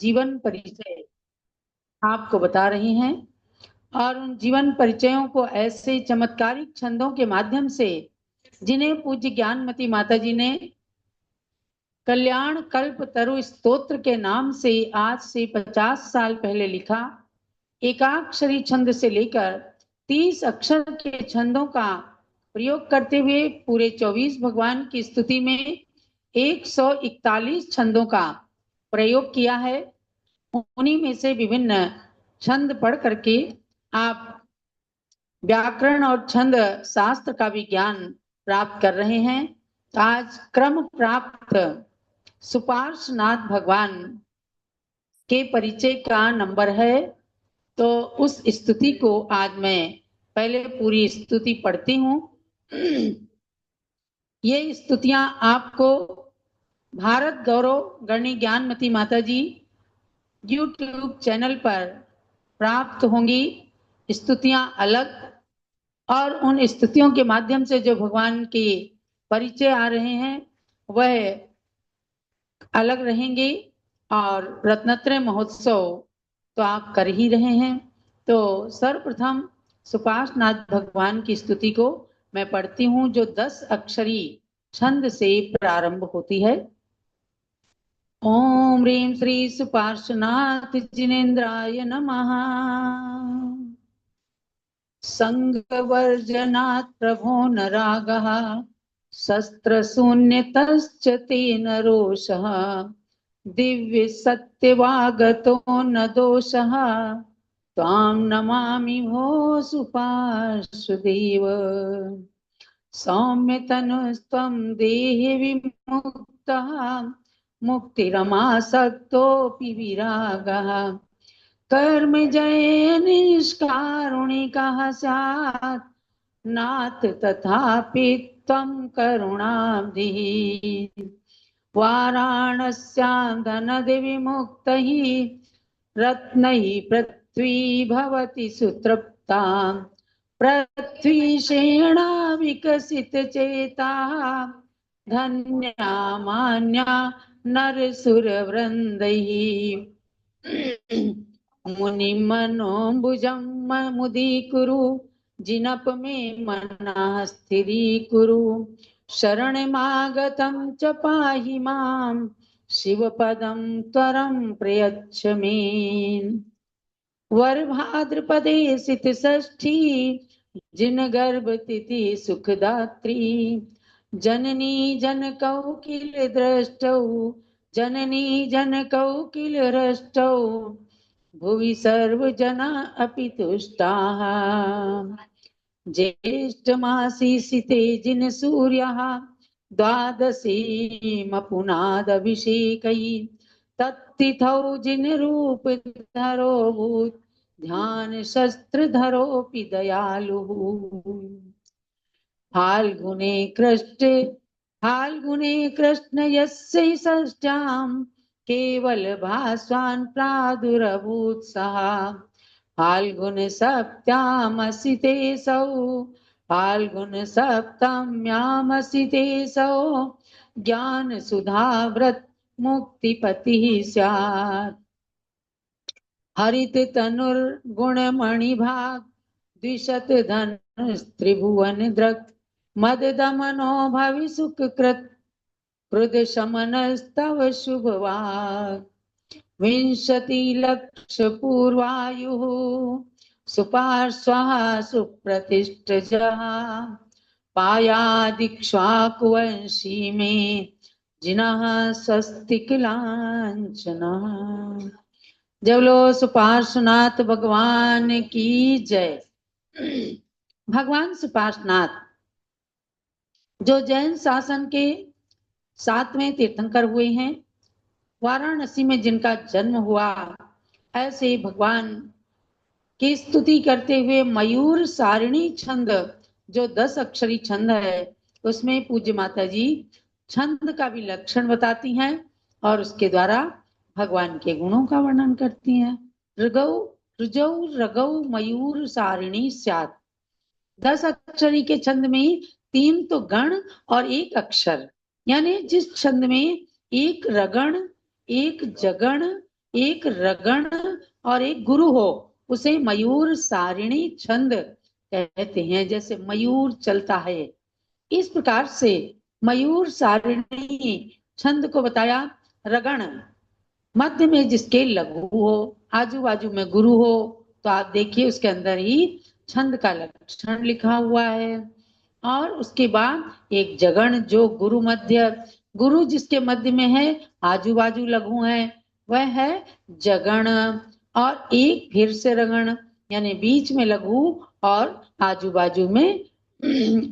जीवन परिचय आपको बता रहे हैं। और उन जीवन परिचयों को ऐसे चमत्कारिक छंदों के माध्यम से, जिन्हें पूज्य ज्ञानमती माता जी ने कल्याण कल्प तरु स्तोत्र के नाम से आज से 50 साल पहले लिखा, एकाक्षरी छंद से लेकर 30 अक्षर के छंदों का प्रयोग करते हुए पूरे 24 भगवान की स्तुति में 141 छंदों का प्रयोग किया है। उन्हीं में से विभिन्न छंद पढ़ करके आप व्याकरण और छंद शास्त्र का भी ज्ञान प्राप्त कर रहे हैं। आज क्रम प्राप्त सुपार्श्वनाथ भगवान के परिचय का नंबर है, तो उस स्तुति को आज मैं पहले पूरी स्तुति पढ़ती हूँ। ये स्तुतियां आपको भारत गौरव गणी ज्ञानमती माता जी यूट्यूब चैनल पर प्राप्त होंगी। स्तुतियां अलग और उन स्तुतियों के माध्यम से जो भगवान के परिचय आ रहे हैं वह अलग रहेंगे। और रत्नत्रय महोत्सव तो आप कर ही रहे हैं, तो सर्वप्रथम सुपार्श्वनाथ भगवान की स्तुति को मैं पढ़ती हूँ, जो 10 अक्षरी छंद से प्रारंभ होती है। ओम ह्रीं श्री सुपार्श्वनाथ जिनेन्द्राय नमः। संगवर्जनात् प्रभो न रागः, शस्त्रशून्यतश्च तेन रोषः, दिव्य सत्यवागतो न दोषः, त्वां नमामि भो सुपार्श्वदेव। सौम्यतनुस्त्वं देहि विमुक्तः, मुक्तिरमासक्तोऽपि विरागः, कर्म जय निष्कारुणिकः स्यात्, नाथ तथापि त्वं करुणाब्धिः। वाराणस्यां धनदिविमुक्तैः, रत्नैः पृथ्वी भवति सुतृप्ता, पृथ्वीषेणा विकसितचेताः, धन्या मान्या नरसुरवृन्दैः। मुनिमनोऽम्बुजं मुदीकुरु, जिनप मे मनः स्थिरीकुरु, शरणमागतं च पाहि मां, शिवपदं त्वरं प्रयच्छ मे। वरभाद्रपदे सितषष्ठी, जिन गर्भ तिथि सुखदात्री, जननी जनकौकिल दृष्टौ, जननी जनकौकिल हृष्टौ, भुवि सर्वजना अपि तुष्टाः। ज्येष्ठमासी सिते जिन सूर्यः, द्वादशीमपुनादभिषेकै, तत्तिथौ जिन रूप धरो भूत, ध्यान शस्त्रधरोऽपि दयालुः। फाल्गुने कृष्ण यस्य षष्ठ्यां, केवल भास्वान् प्रादुरभूत् सः, फाल्गुन सप्तम्यामसिते सौ, फाल्गुन सप्तम्यामसिते सौ, ज्ञान सुधाव्रत मुक्तिपतिः स्यात्। हरित तनुर्गुणमणिभाग, द्विशत धनुस्त्रिभुवन दृक्, मददमनो भवि सुखकृत्, क्रुध शमनस्तव शुभवाक्। 20 लक्ष पूर्वायुः, सुपार्श्वः सुप्रतिष्ठजः, पायादिक्ष्वाकुवंशी मे, जिनः स्वस्तिक लांछनः। जय बोलो सुपार्श्वनाथ भगवान की जय। भगवान सुपार्श्वनाथ जो जैन शासन के 7वें तीर्थंकर हुए हैं, वाराणसी में जिनका जन्म हुआ, ऐसे भगवान की स्तुति करते हुए मयूर सारिणी छंद जो 10 अक्षरी छंद है, उसमें पूज्य माता जी छंद का भी लक्षण बताती हैं और उसके द्वारा भगवान के गुणों का वर्णन करती हैं। ऋगौ ऋजौ रगौ मयूर सारिणी स्यात्। 10 अक्षरी के छंद में 3 तो गण और 1 अक्षर, यानी जिस छंद में एक रगण, एक जगण, एक रगण और एक गुरु हो, उसे मयूर सारिणी छंद कहते हैं। जैसे मयूर चलता है, इस प्रकार से मयूर सारिणी छंद को बताया। रगण मध्य में जिसके लघु हो, आजू बाजू में गुरु हो, तो आप देखिए उसके अंदर ही छंद का लक्षण लिखा हुआ है। और उसके बाद एक जगण जो गुरु मध्य, गुरु जिसके मध्य में है, आजू बाजू लघु है, वह है जगण। और एक फिर से रगण, यानी बीच में लघु और आजू बाजू में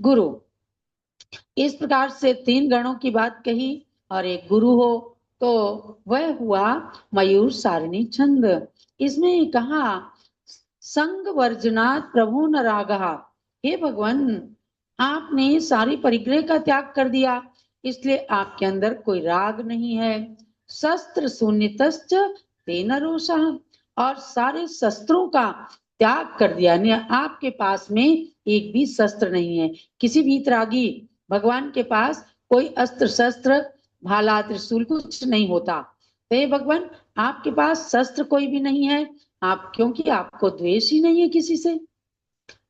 गुरु। इस प्रकार से 3 गणों की बात कही और एक गुरु हो, तो वह हुआ मयूर सारिणी छंद। इसमें कहा संग वर्जनात् प्रभु न रागः। हे भगवान, आपने सारी परिग्रह का त्याग कर दिया, इसलिए आपके अंदर कोई राग नहीं है। शस्त्र शून्यतश्च तेन रोषः, और सारे शस्त्रों का त्याग कर दिया, यानी आपके पास में एक भी शस्त्र नहीं है। किसी भी वीतरागी भगवान के पास कोई अस्त्र शस्त्र भाला त्रिशूल कुछ नहीं होता। तो हे भगवान, आपके पास शस्त्र कोई भी नहीं है, आप, क्योंकि आपको द्वेष ही नहीं है किसी से।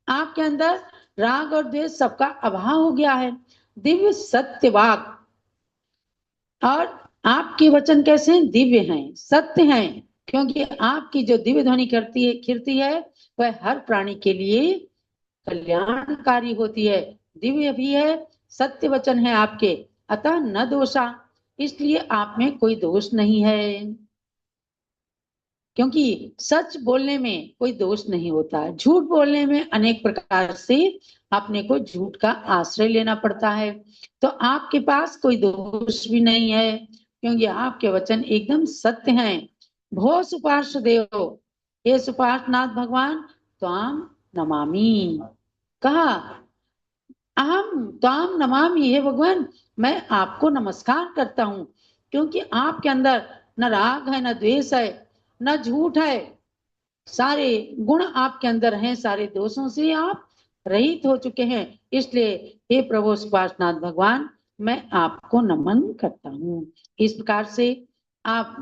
आपके अंदर राग और द्वेष सबका अभाव हो गया है। दिव्य सत्यवाक, और आपके वचन कैसे हैं? दिव्य हैं, सत्य हैं, क्योंकि आपकी जो दिव्य ध्वनि करती है, खिरती है, वह हर प्राणी के लिए कल्याणकारी होती है। दिव्य भी है, सत्य वचन है आपके, अतः न दोषा, इसलिए आप में कोई दोष नहीं है। क्योंकि सच बोलने में कोई दोष नहीं होता, झूठ बोलने में अनेक प्रकार से अपने को झूठ का आश्रय लेना पड़ता है। तो आपके पास कोई दोष भी नहीं है, क्योंकि आपके वचन एकदम सत्य हैं। भो सुपार्श देव, हे सुपार्शनाथ भगवान, त्वाम नमामि। कहा अहम त्वाम नमामि, हे भगवान, मैं आपको नमस्कार करता हूं, क्योंकि आपके अंदर न राग है, न द्वेष है, न झूठ है, सारे गुण आपके अंदर हैं, सारे दोषों से आप रहित हो चुके हैं। इसलिए हे प्रभु सुपार्शनाथ भगवान, मैं आपको नमन करता हूँ। इस प्रकार से आप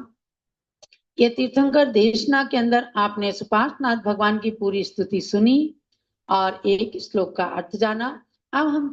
ये तीर्थंकर देशना के अंदर आपने सुपार्शनाथ भगवान की पूरी स्तुति सुनी और एक श्लोक का अर्थ जाना। अब हम